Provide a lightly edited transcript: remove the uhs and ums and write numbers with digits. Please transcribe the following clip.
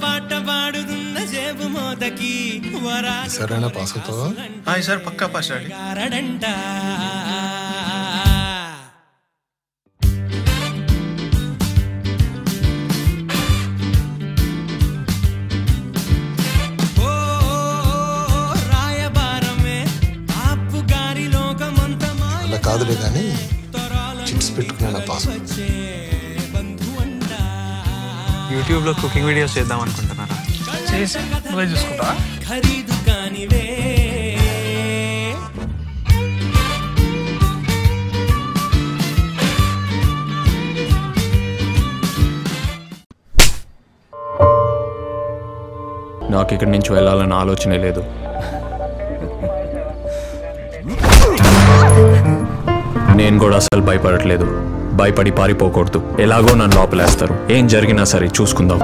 పాట పాడుతున్న జేబు మోతకి సరేనా పాస్ అవుతావా? సార్ పక్కా పాస్ గారడంట రాయబారమే ఆపు గారి లోకమంతమా అలా కాదులే కానీ చిట్స్ పెట్టుకున్నా పాస్. యూట్యూబ్లో కుకింగ్ వీడియోస్ చేద్దాం అనుకుంటున్నారా? చేసి నువ్వే చూసుకుంటా. ఖరీదు కానివే నాకు ఇక్కడి నుంచి వెళ్ళాలన్న ఆలోచనే లేదు. నేను కూడా అసలు భయపడట్లేదు. భయపడి పారిపోకూడదు. ఎలాగో నన్ను లోపలేస్తారు. ఏం జరిగినా సరే చూసుకుందాం.